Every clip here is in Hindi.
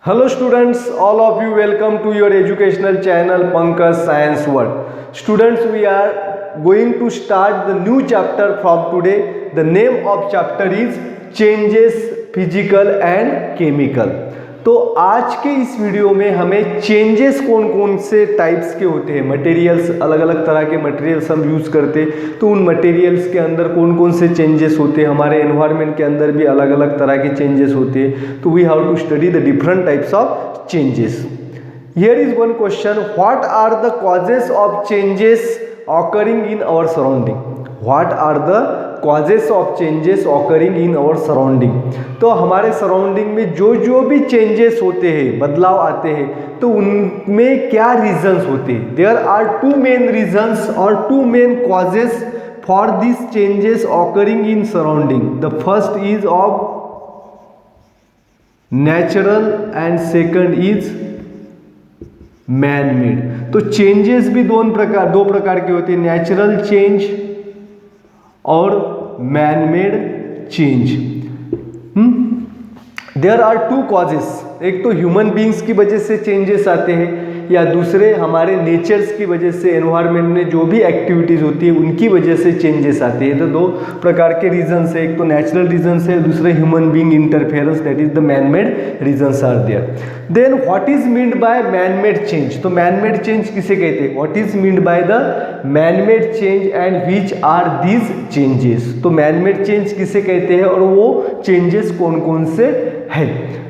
Hello students, all of you welcome to your educational channel Pankaj Science World. Students, we are going to start the new chapter from today. The name of chapter is Changes Physical and Chemical. तो आज के इस वीडियो में हमें चेंजेस कौन कौन से टाइप्स के होते हैं, मटेरियल्स, अलग अलग तरह के मटेरियल्स हम यूज़ करते हैं, तो उन मटेरियल्स के अंदर कौन कौन से चेंजेस होते हैं, हमारे एनवायरनमेंट के अंदर भी अलग अलग तरह के चेंजेस होते हैं. तो we have to study the different types of changes. Here is one question, what are the causes of changes occurring in our surrounding. What are the causes of changes occurring in our surrounding? तो हमारे सराउंडिंग में जो जो भी चेंजेस होते हैं, बदलाव आते हैं, तो उनमें क्या रीजंस होते हैं? There are two main reasons or two main causes for this changes occurring in surrounding. The first is of natural and second is man made. तो चेंजेस भी दो प्रकार के होते हैं, नेचुरल चेंज और man made change. There are two causes, एक तो ह्यूमन बींग्स की वजह से चेंजेस आते हैं या दूसरे हमारे नेचर्स की वजह से, एनवायरनमेंट में जो भी एक्टिविटीज़ होती है उनकी वजह से चेंजेस आते हैं. तो दो प्रकार के रीजंस है, एक तो नेचुरल रीजंस है, दूसरे human being interference, that is the man made reasons are there. Then what is meant by man made change? तो मैन मेड चेंज किसे कहते हैं? What is meant by the man made change and which are these changes? तो मैन मेड चेंज किसे कहते हैं और वो चेंजेस कौन कौन से है?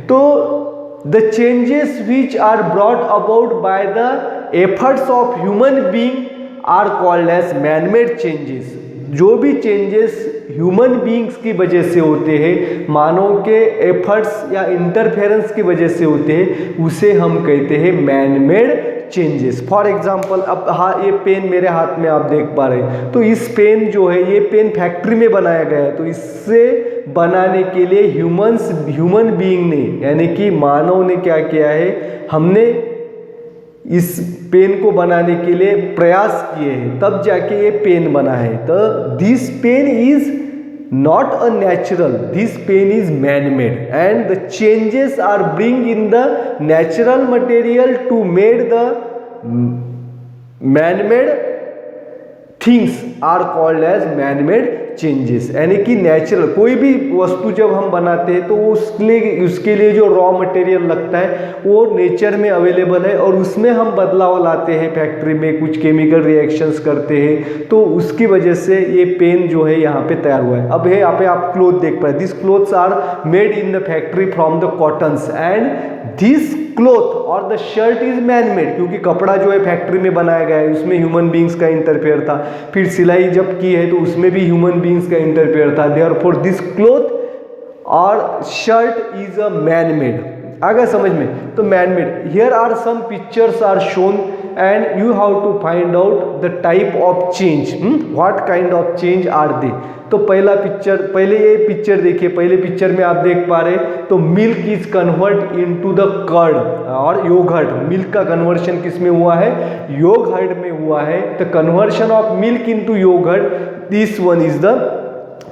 तो the changes which are brought about by the efforts of human being are called as man-made changes. जो भी चेंजेस ह्यूमन बींग्स की वजह से होते हैं, मानव के एफर्ट्स या इंटरफेरेंस की वजह से होते हैं, उसे हम कहते हैं man made changes. For example, अब ये पेन मेरे हाथ में आप देख पा रहे हैं, तो इस पेन जो है, ये पेन फैक्ट्री में बनाया गया है. तो इससे बनाने के लिए ह्यूमन बीइंग ने, यानी कि मानव ने क्या किया है, हमने इस पेन को बनाने के लिए प्रयास किए हैं, तब जाके ये पेन बना है. तो this pen is not a natural, this pen is man made, and the changes are bring in the natural material to made the man made things are called as man made changes. यानी कि नेचुरल कोई भी वस्तु जब हम बनाते हैं तो उसके लिए जो रॉ मटेरियल लगता है वो नेचर में अवेलेबल है, और उसमें हम बदलाव लाते हैं, फैक्ट्री में कुछ केमिकल रिएक्शंस करते हैं, तो उसकी वजह से ये पेन जो है यहाँ पे तैयार हुआ है. अब है यहाँ पे आप क्लोथ देख पाए, this clothes are made in the factory from the cottons, and this cloth or the shirt is man made, क्योंकि कपड़ा जो है फैक्ट्री में बनाया गया है, उसमें ह्यूमन बींग्स का इंटरफेयर था. फिर सिलाई जब की है तो उसमें भी ह्यूमन बींग्स का इंटरफेयर था. Therefore this cloth or shirt is a man made. आ गया समझ में? तो man made. Here are some pictures are shown and you have to find out the type of change. What kind of change are they? तो पहला पिक्चर, पहले ये पिक्चर देखिए, पहले पिक्चर में आप देख पा रहे, तो milk is convert into the curd और योगर्ट. मिल्क का कन्वर्शन किस में हुआ है? योगर्ट में हुआ है. तो conversion of milk into yogurt, this one is the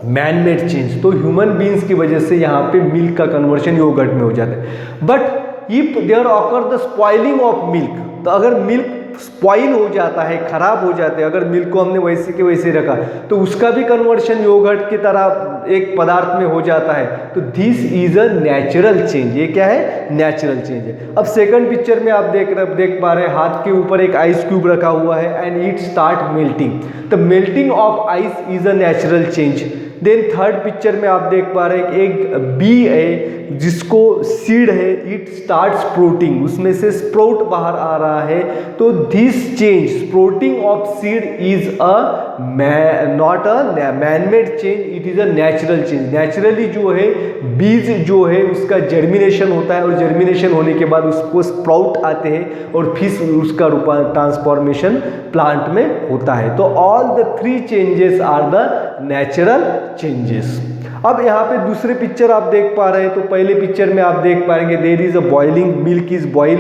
man made change. तो ह्यूमन बींग्स की वजह से यहाँ पे मिल्क का कन्वर्शन योगर्ट में हो जाता है. But if there occur the spoiling of milk, तो अगर मिल्क स्पॉइल हो जाता है, खराब हो जाते हैं, अगर मिल्क को हमने वैसे के वैसे रखा, तो उसका भी कन्वर्शन योगर्ट की तरह एक पदार्थ में हो जाता है. तो this is a natural change. ये क्या है? नेचुरल चेंज है. अब सेकंड पिक्चर में आप देख पा रहे हैं, हाथ के ऊपर एक आइस क्यूब रखा हुआ है and it start melting. The melting of ice is a natural change. Then third picture में आप देख पा रहे हैं एक बी है जिसको सीड है, इट स्टार्ट स्प्रोटिंग, उसमें से स्प्रोट बाहर आ रहा है. तो this change, sprouting of seed is a not a man made change, it is a natural change. Naturally जो है बीज जो है उसका जर्मिनेशन होता है, और जर्मिनेशन होने के बाद उसको स्प्राउट आते हैं और फिर उसका ट्रांसफॉर्मेशन प्लांट में होता है. तो all the three changes are the natural changes. अब यहाँ पे दूसरे पिक्चर आप देख पा रहे हैं, तो पहले पिक्चर में आप देख पाएंगे there is a boiling, milk is boil.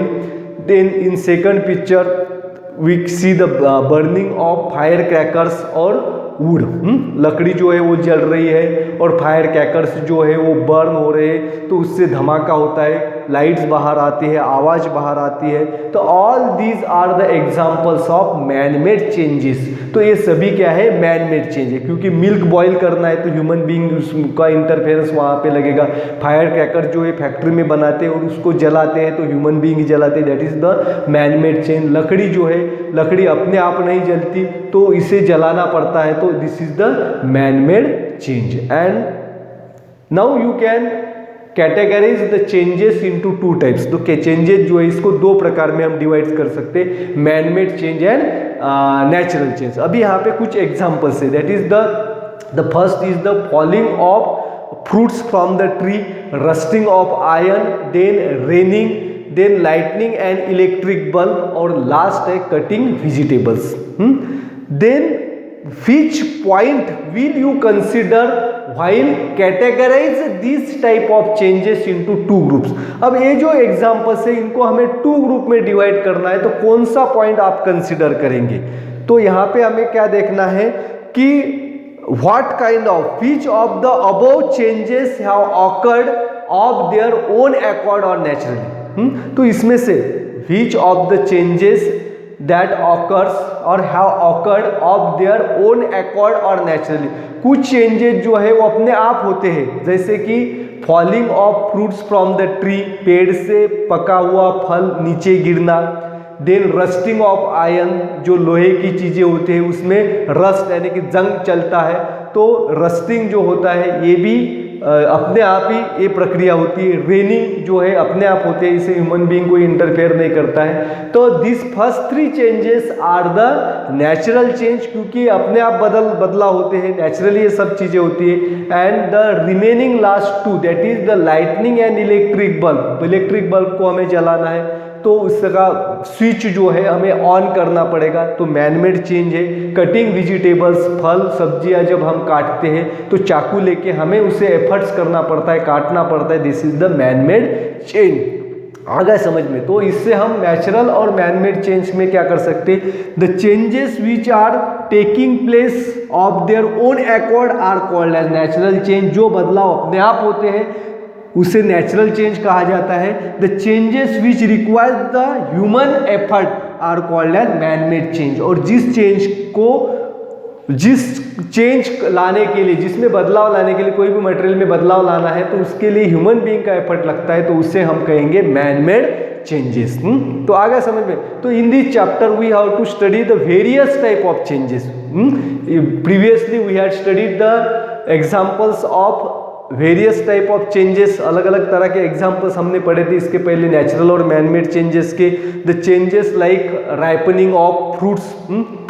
Then in second picture we see the burning of fire crackers और वुड. लकड़ी जो है वो जल रही है और फायर क्रैकर्स जो है वो बर्न हो रहे हैं, तो उससे धमाका होता है. लाइट्स बाहर आती है, आवाज़ बाहर आती है। तो all these are the examples of man made changes. तो ये सभी क्या है, मैन मेड चेंज है। क्योंकि मिल्क बॉईल करना है तो ह्यूमन बीइंग उसका इंटरफेरेंस वहाँ पे लगेगा। फायर क्रैकर जो है फैक्ट्री में बनाते हैं और उसको जलाते हैं तो ह्यूमन बीइंग ही जलाते हैं, that is the man made change. लकड़ी जो है, लकड़ी अपने आप नहीं जलती तो इसे जलाना पड़ता है, तो this is the man made change. And now you can categorise the changes into two types. तो चेंजेस जो है इसको दो प्रकार में हम डिवाइड कर सकते हैं, man made change and natural change. अभी यहाँ पे कुछ एग्जांपल्स है, that is the first is the falling of fruits from the tree, rusting of iron, then raining, then lightning and electric bulb, और लास्ट है cutting vegetables. Then which point will you consider while categorize this type of changes into two groups? अब ये जो एग्जाम्पल्स है इनको हमें टू ग्रुप में डिवाइड करना है, तो कौन सा पॉइंट आप कंसिडर करेंगे? तो यहाँ पे हमें क्या देखना है कि what kind of, which of the above changes have occurred of their own accord or naturally? तो इसमें से which of the changes that occurs or have occurred of their own accord or naturally? कुछ चेंजेस जो है वो अपने आप होते हैं, जैसे कि falling of fruits from the tree, पेड़ से पका हुआ फल नीचे गिरना। देन रस्टिंग ऑफ आयरन, जो लोहे की चीज़ें होती है उसमें रस्ट यानी कि जंग चलता है, तो रस्टिंग जो होता है ये भी अपने आप ही ये प्रक्रिया होती है। रेनिंग जो है अपने आप होते हैं, इसे ह्यूमन बीइंग कोई इंटरफेयर नहीं करता है। तो this first three changes are the natural change, क्योंकि अपने आप बदला होते हैं, नेचुरली ये सब चीज़ें होती है। And the remaining last two, that is the lightning and electric bulb. Electric bulb को हमें जलाना है तो उसका स्विच जो है हमें ऑन करना पड़ेगा, तो मैनमेड चेंज है। कटिंग वेजिटेबल्स, फल सब्जियां जब हम काटते हैं तो चाकू लेके हमें उसे एफर्ट्स करना पड़ता है, काटना पड़ता है, this is the manmade change. आ गया समझ में? तो इससे हम नेचुरल और मैनमेड चेंज में क्या कर सकते हैं, the changes which are taking place of their own accord are called as natural change. जो बदलाव अपने आप होते हैं उसे नेचुरल चेंज कहा जाता है। The changes which require the human effort are called as manmade change. और जिस चेंज लाने के लिए, जिसमें बदलाव लाने के लिए, कोई भी मटेरियल में बदलाव लाना है तो उसके लिए ह्यूमन बीइंग का एफर्ट लगता है, तो उसे हम कहेंगे मैनमेड चेंजेस। तो आ गया समझ में? तो in this chapter we have to study the various type of changes. Previously we had studied the examples of various type of changes, अलग अलग तरह के एग्जाम्पल्स हमने पढ़े थे इसके पहले नेचुरल और मैनमेड चेंजेस के। The changes like ripening of fruits,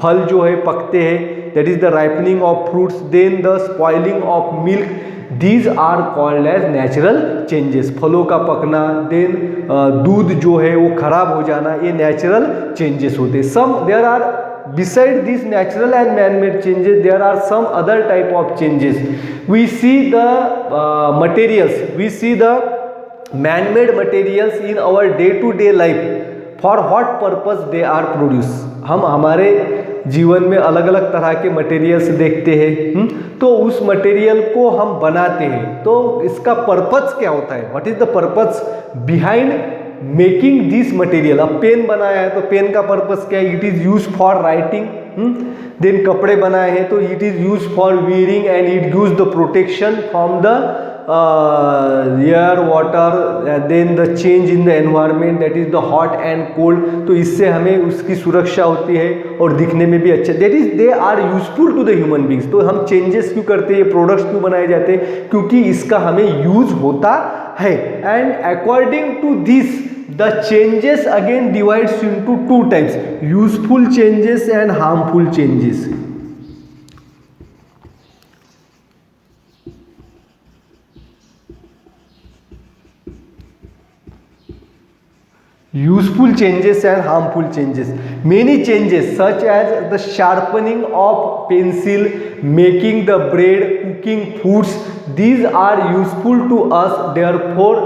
फल जो है पकते हैं, that is the ripening of fruits. Then the spoiling of milk, these are called as natural changes, फलों का पकना। देन दूध जो है वो खराब हो जाना, ये नेचुरल चेंजेस होते हैं। Some there are beside these natural and man-made changes, there are some other type of changes. We see the materials, we see the man-made materials in our day-to-day life. For what purpose they are produced? हम हमारे जीवन में अलग अलग तरह के मटेरियल्स देखते हैं, तो उस मटेरियल को हम बनाते हैं, तो इसका पर्पस क्या होता है? What is the purpose behind making this material? अब पेन बनाया है तो पेन का पर्पस क्या है? It is use for writing. Then कपड़े बनाए हैं तो it is use for wearing and it gives the protection from the air water. Then the change in the environment, that is the hot and cold, तो इससे हमें उसकी सुरक्षा होती है और दिखने में भी अच्छा, that is they are useful to the human beings. तो हम चेंजेस क्यों करते हैं, ये प्रोडक्ट्स क्यों बनाए जाते हैं? क्योंकि इसका हमें यूज होता है। And according to this the changes again divides into two types, useful changes and harmful changes. Useful changes and harmful changes. Many changes such as the sharpening of pencil, making the bread, cooking foods, these are useful to us, therefore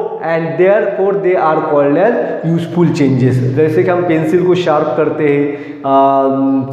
they are called as useful changes। जैसे कि हम पेंसिल को शार्प करते हैं,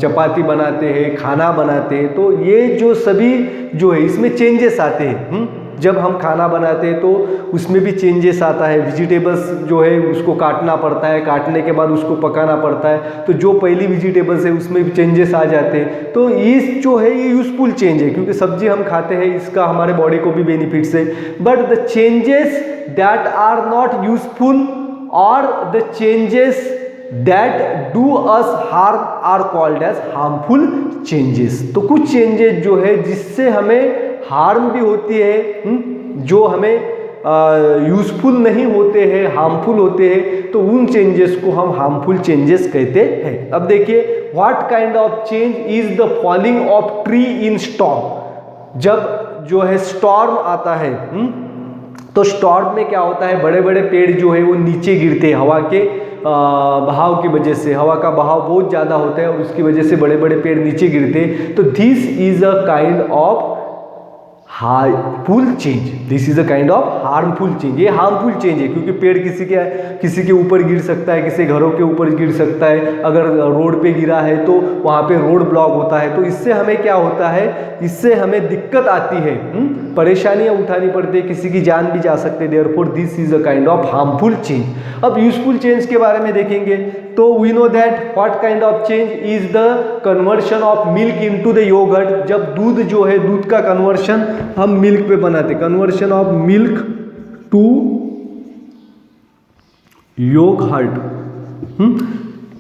चपाती बनाते हैं, खाना बनाते हैं, तो ये जो सभी जो है इसमें चेंजेस आते हैं। जब हम खाना बनाते हैं तो उसमें भी चेंजेस आता है, वेजिटेबल्स जो है उसको काटना पड़ता है, काटने के बाद उसको पकाना पड़ता है, तो जो पहली वेजिटेबल्स है उसमें भी चेंजेस आ जाते हैं। तो इस जो है ये यूजफुल चेंज है, क्योंकि सब्जी हम खाते हैं, इसका हमारे बॉडी को भी बेनिफिट्स है। But the changes that are not useful or the changes that do us harm are called as harmful changes. तो कुछ चेंजेस जो है जिससे हमें हार्म भी होती है, जो हमें यूजफुल नहीं होते हैं, हार्मफुल होते हैं, तो उन चेंजेस को हम हार्मफुल चेंजेस कहते हैं। अब देखिए, what kind of change is the falling of tree in storm. जब जो है स्टॉर्म आता है, तो स्टॉर्म में क्या होता है, बड़े बड़े पेड़ जो है वो नीचे गिरते हैं हवा के बहाव की वजह से। हवा का बहाव बहुत ज़्यादा होता है और उसकी वजह से बड़े बड़े पेड़ नीचे गिरते हैं। तो this is a kind of harmful change, this is a kind of harmful change. ये हार्मफुल चेंज है, क्योंकि पेड़ किसी के ऊपर गिर सकता है, किसी घरों के ऊपर गिर सकता है। अगर रोड पे गिरा है तो वहाँ पे रोड ब्लॉक होता है, तो इससे हमें क्या होता है, इससे हमें दिक्कत आती है, परेशानियां उठानी पड़ती है, किसी की जान भी जा सकते हैं। Therefore this is a kind of harmful change. अब यूजफुल चेंज के बारे में देखेंगे तो we know that what kind of change is the conversion of milk into the yogurt. जब दूध जो है, दूध का कन्वर्शन हम मिल्क पे बनाते, conversion of milk to yogurt,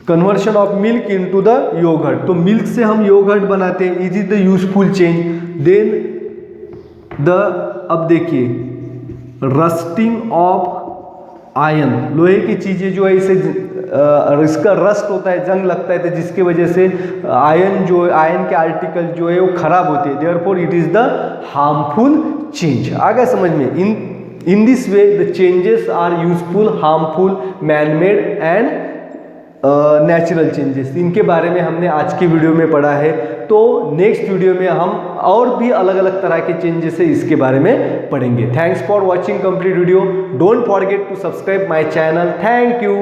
conversion of milk into the yogurt. तो मिल्क से हम योगर्ट बनाते हैं, it is the useful change. Then अब देखिए, रस्टिंग ऑफ आयन, लोहे की चीजें जो है इसे इसका रस्ट होता है, जंग लगता है, तो जिसकी वजह से आयन के आर्टिकल जो है वो खराब होते हैं। Therefore it is the harmful change. आ गया समझ में? In this way the changes are useful, harmful, manmade and natural changes. इनके बारे में हमने आज की वीडियो में पढ़ा है। तो नेक्स्ट वीडियो में हम और भी अलग अलग तरह के चेंजेस है इसके बारे में पढ़ेंगे। Thanks for watching complete video. Don't forget to subscribe my channel. Thank you.